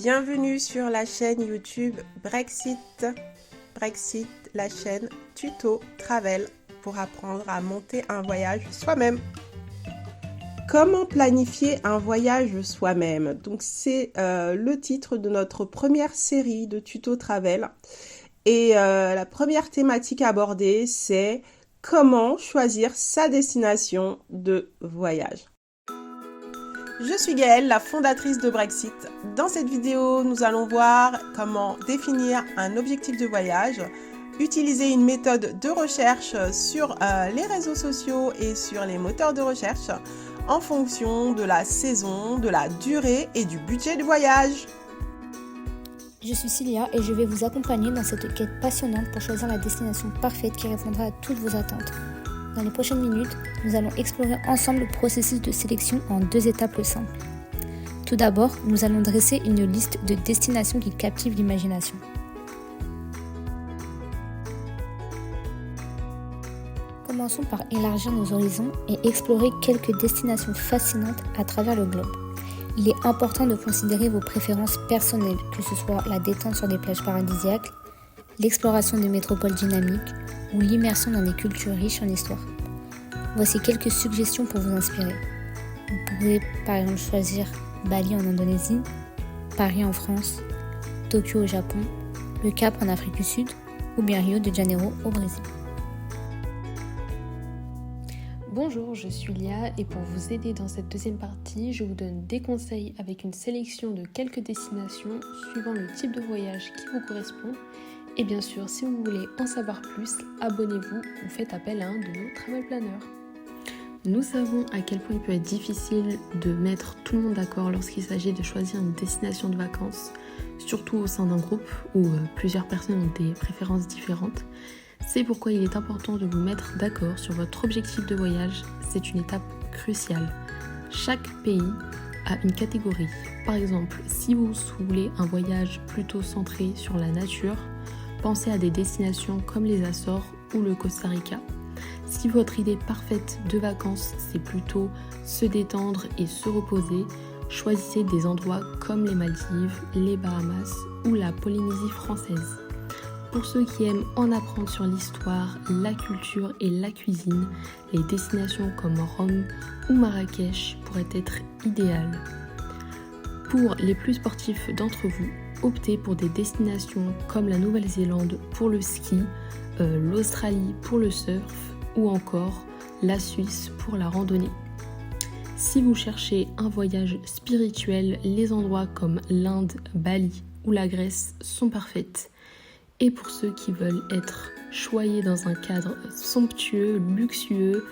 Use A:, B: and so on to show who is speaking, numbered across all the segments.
A: Bienvenue sur la chaîne YouTube Brexit, la chaîne tuto travel pour apprendre à monter un voyage soi-même. Comment planifier un voyage soi-même? Donc c'est le titre de notre première série de tuto travel et la première thématique abordée c'est comment choisir sa destination de voyage. Je suis Gaëlle, la fondatrice de Brexit. Dans cette vidéo, nous allons voir comment définir un objectif de voyage, utiliser une méthode de recherche sur les réseaux sociaux et sur les moteurs de recherche en fonction de la saison, de la durée et du budget du voyage.
B: Je suis Cilia et je vais vous accompagner dans cette quête passionnante pour choisir la destination parfaite qui répondra à toutes vos attentes. Dans les prochaines minutes, nous allons explorer ensemble le processus de sélection en 2 étapes simples. Tout d'abord, nous allons dresser une liste de destinations qui captivent l'imagination. Commençons par élargir nos horizons et explorer quelques destinations fascinantes à travers le globe. Il est important de considérer vos préférences personnelles, que ce soit la détente sur des plages paradisiaques, l'exploration de métropoles dynamiques ou l'immersion dans des cultures riches en histoire. Voici quelques suggestions pour vous inspirer. Vous pouvez par exemple choisir Bali en Indonésie, Paris en France, Tokyo au Japon, le Cap en Afrique du Sud ou bien Rio de Janeiro au Brésil.
C: Bonjour, je suis Lia et pour vous aider dans cette deuxième partie, je vous donne des conseils avec une sélection de quelques destinations suivant le type de voyage qui vous correspond. Et bien sûr, si vous voulez en savoir plus, abonnez-vous ou faites appel à un de nos travel planners. Nous savons à quel point il peut être difficile de mettre tout le monde d'accord lorsqu'il s'agit de choisir une destination de vacances, surtout au sein d'un groupe où plusieurs personnes ont des préférences différentes. C'est pourquoi il est important de vous mettre d'accord sur votre objectif de voyage, c'est une étape cruciale. Chaque pays a une catégorie. Par exemple, si vous voulez un voyage plutôt centré sur la nature, pensez à des destinations comme les Açores ou le Costa Rica. Si votre idée parfaite de vacances, c'est plutôt se détendre et se reposer, choisissez des endroits comme les Maldives, les Bahamas ou la Polynésie française. Pour ceux qui aiment en apprendre sur l'histoire, la culture et la cuisine, les destinations comme Rome ou Marrakech pourraient être idéales. Pour les plus sportifs d'entre vous, optez pour des destinations comme la Nouvelle-Zélande pour le ski, l'Australie pour le surf ou encore la Suisse pour la randonnée. Si vous cherchez un voyage spirituel, les endroits comme l'Inde, Bali ou la Grèce sont parfaits. Et pour ceux qui veulent être choyés dans un cadre somptueux, luxueux,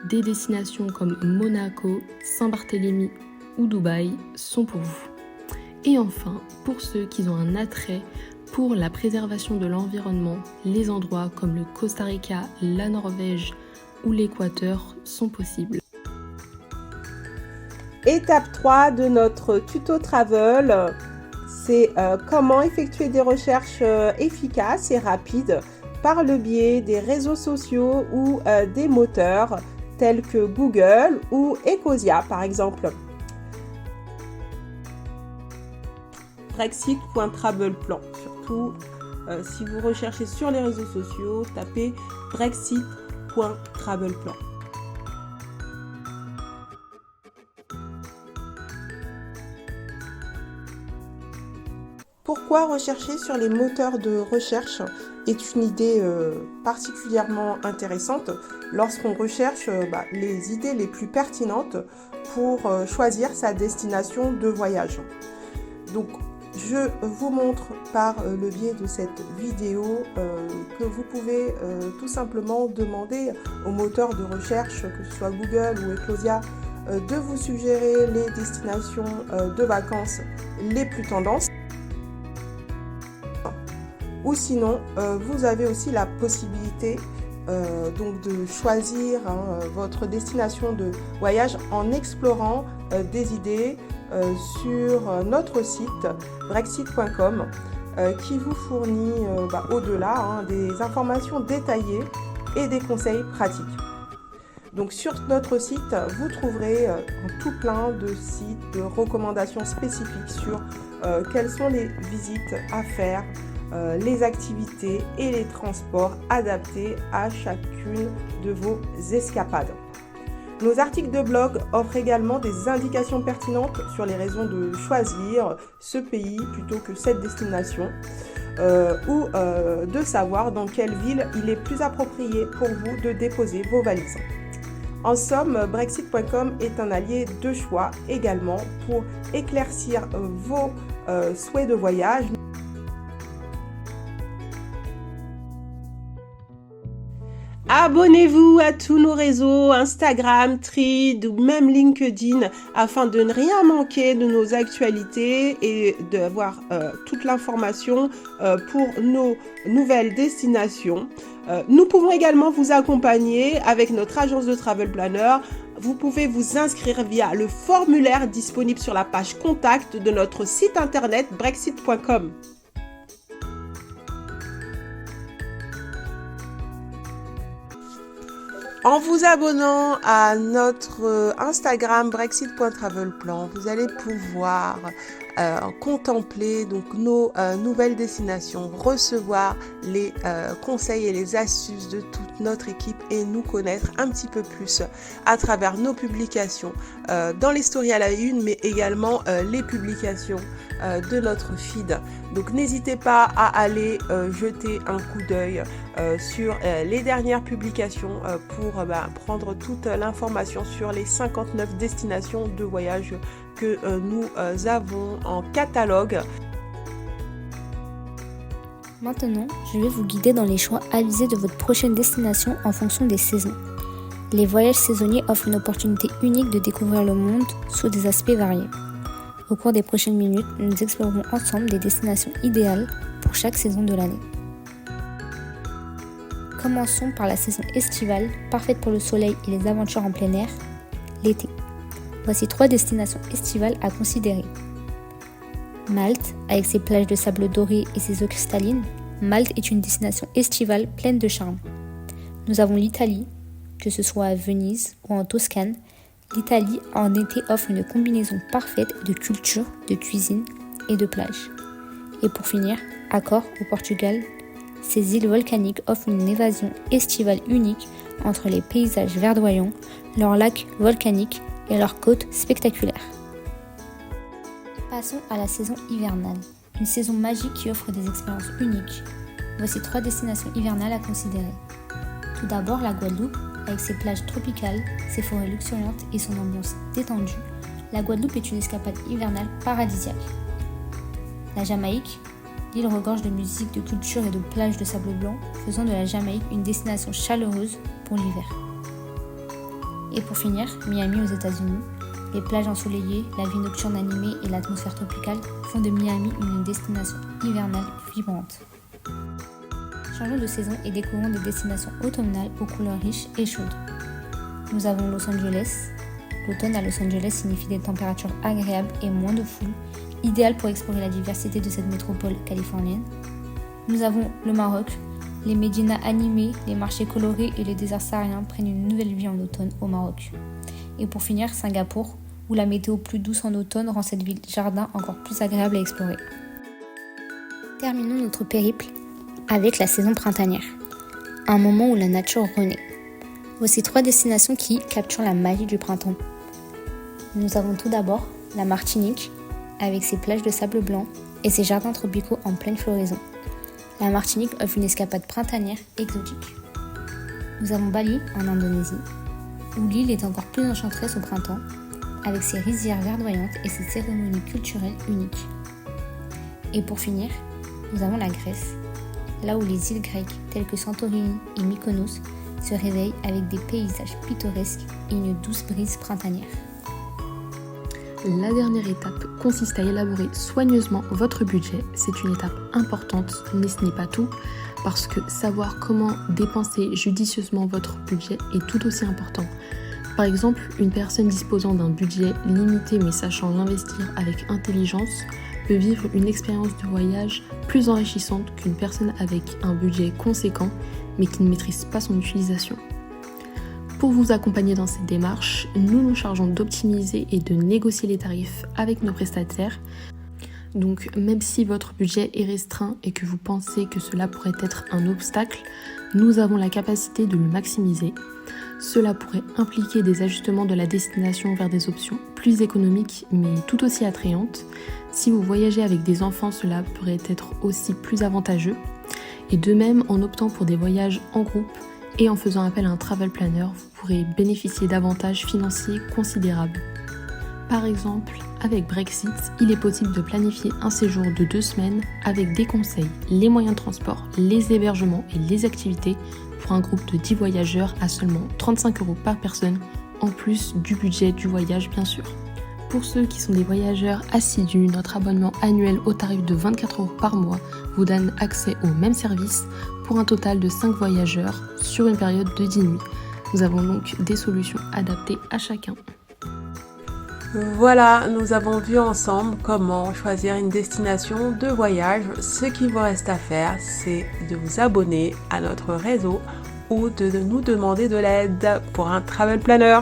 C: des destinations comme Monaco, Saint-Barthélemy ou Dubaï sont pour vous. Et enfin, pour ceux qui ont un attrait pour la préservation de l'environnement, les endroits comme le Costa Rica, la Norvège ou l'Équateur sont possibles.
A: Étape 3 de notre tuto travel, c'est comment effectuer des recherches efficaces et rapides par le biais des réseaux sociaux ou des moteurs tels que Google ou Ecosia par exemple. Brexit.travelplan. Surtout, si vous recherchez sur les réseaux sociaux, tapez Brexit.travelplan. Pourquoi rechercher sur les moteurs de recherche est une idée particulièrement intéressante lorsqu'on recherche les idées les plus pertinentes pour choisir sa destination de voyage. Donc, je vous montre par le biais de cette vidéo que vous pouvez tout simplement demander au moteur de recherche, que ce soit Google ou Ecosia, de vous suggérer les destinations de vacances les plus tendances. Ou sinon, vous avez aussi la possibilité donc de choisir votre destination de voyage en explorant des idées sur notre site brexit.com qui vous fournit au-delà des informations détaillées et des conseils pratiques. Donc sur notre site, vous trouverez tout plein de sites, de recommandations spécifiques sur quelles sont les visites à faire, les activités et les transports adaptés à chacune de vos escapades. Nos articles de blog offrent également des indications pertinentes sur les raisons de choisir ce pays plutôt que cette destination ou de savoir dans quelle ville il est plus approprié pour vous de déposer vos valises. En somme, Brexit.com est un allié de choix également pour éclaircir vos souhaits de voyage. Abonnez-vous à tous nos réseaux, Instagram, Threads ou même LinkedIn afin de ne rien manquer de nos actualités et d'avoir toute l'information pour nos nouvelles destinations. Nous pouvons également vous accompagner avec notre agence de Travel Planner. Vous pouvez vous inscrire via le formulaire disponible sur la page contact de notre site internet Brexit.com. En vous abonnant à notre Instagram Brexit.travelplan, vous allez pouvoir contempler donc nos nouvelles destinations, recevoir les conseils et les astuces de toute notre équipe et nous connaître un petit peu plus à travers nos publications dans les stories à la une, mais également les publications de notre feed. Donc n'hésitez pas à aller jeter un coup d'œil sur les dernières publications pour prendre toute l'information sur les 59 destinations de voyage que nous avons en catalogue.
B: Maintenant, je vais vous guider dans les choix avisés de votre prochaine destination en fonction des saisons. Les voyages saisonniers offrent une opportunité unique de découvrir le monde sous des aspects variés. Au cours des prochaines minutes, nous explorerons ensemble des destinations idéales pour chaque saison de l'année. Commençons par la saison estivale, parfaite pour le soleil et les aventures en plein air, l'été. Voici 3 destinations estivales à considérer. Malte, avec ses plages de sable doré et ses eaux cristallines, Malte est une destination estivale pleine de charme. Nous avons l'Italie, que ce soit à Venise ou en Toscane. L'Italie en été offre une combinaison parfaite de culture, de cuisine et de plage. Et pour finir, Accor au Portugal, ces îles volcaniques offrent une évasion estivale unique entre les paysages verdoyants, leurs lacs volcaniques et leurs côtes spectaculaires. Passons à la saison hivernale, une saison magique qui offre des expériences uniques. Voici 3 destinations hivernales à considérer. Tout d'abord la Guadeloupe, avec ses plages tropicales, ses forêts luxuriantes et son ambiance détendue. La Guadeloupe est une escapade hivernale paradisiaque. La Jamaïque, l'île regorge de musique, de culture et de plages de sable blanc, faisant de la Jamaïque une destination chaleureuse pour l'hiver. Et pour finir, Miami aux États-Unis. Les plages ensoleillées, la vie nocturne animée et l'atmosphère tropicale font de Miami une destination hivernale vibrante. Changeons de saison et découvrons des destinations automnales aux couleurs riches et chaudes. Nous avons Los Angeles. L'automne à Los Angeles signifie des températures agréables et moins de foule, idéal pour explorer la diversité de cette métropole californienne. Nous avons le Maroc. Les médinas animés, les marchés colorés et les déserts sahariens prennent une nouvelle vie en automne au Maroc. Et pour finir, Singapour, où la météo plus douce en automne rend cette ville jardin encore plus agréable à explorer. Terminons notre périple avec la saison printanière, un moment où la nature renaît. Voici 3 destinations qui capturent la magie du printemps. Nous avons tout d'abord la Martinique, avec ses plages de sable blanc et ses jardins tropicaux en pleine floraison. La Martinique offre une escapade printanière exotique. Nous avons Bali, en Indonésie, où l'île est encore plus enchanteresse au printemps, avec ses rizières verdoyantes et ses cérémonies culturelles uniques. Et pour finir, nous avons la Grèce, là où les îles grecques telles que Santorini et Mykonos se réveillent avec des paysages pittoresques et une douce brise printanière.
C: La dernière étape consiste à élaborer soigneusement votre budget. C'est une étape importante, mais ce n'est pas tout, parce que savoir comment dépenser judicieusement votre budget est tout aussi important. Par exemple, une personne disposant d'un budget limité mais sachant l'investir avec intelligence peut vivre une expérience de voyage plus enrichissante qu'une personne avec un budget conséquent mais qui ne maîtrise pas son utilisation. Pour vous accompagner dans cette démarche, nous nous chargeons d'optimiser et de négocier les tarifs avec nos prestataires. Donc même si votre budget est restreint et que vous pensez que cela pourrait être un obstacle, nous avons la capacité de le maximiser. Cela pourrait impliquer des ajustements de la destination vers des options plus économiques mais tout aussi attrayantes. Si vous voyagez avec des enfants, cela pourrait être aussi plus avantageux. Et de même, en optant pour des voyages en groupe et en faisant appel à un travel planner, vous pourrez bénéficier d'avantages financiers considérables. Par exemple, avec Brexit, il est possible de planifier un séjour de 2 semaines avec des conseils, les moyens de transport, les hébergements et les activités pour un groupe de 10 voyageurs à seulement 35 € par personne, en plus du budget du voyage bien sûr. Pour ceux qui sont des voyageurs assidus, notre abonnement annuel au tarif de 24 € par mois vous donne accès aux mêmes services pour un total de 5 voyageurs sur une période de 10 nuits. Nous avons donc des solutions adaptées à chacun.
A: Voilà, nous avons vu ensemble comment choisir une destination de voyage. Ce qu'il vous reste à faire, c'est de vous abonner à notre réseau ou de nous demander de l'aide pour un travel planner.